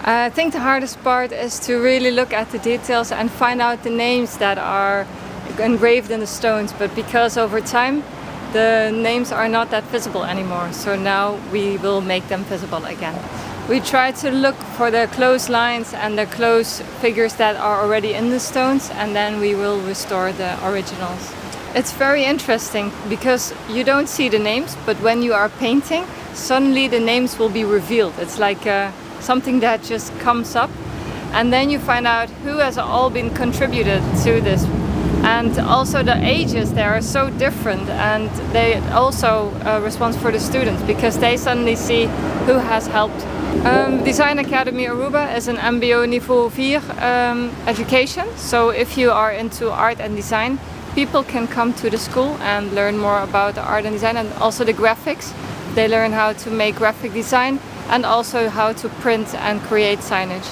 I think the hardest part is to really look at the details and find out the names that are engraved in the stones, but because over time the names are not that visible anymore, so now we will make them visible again. We try to look for the close lines and the close figures that are already in the stones, and then we will restore the originals. It's very interesting because you don't see the names, but when you are painting, suddenly the names will be revealed. It's like something that just comes up, and then you find out who has all been contributed to this. And also the ages, they are so different, and they also respond for the students because they suddenly see who has helped. Design Academy Aruba is an MBO niveau 4 education, so if you are into art and design, people can come to the school and learn more about the art and design, and also the graphics. They learn how to make graphic design and also how to print and create signage.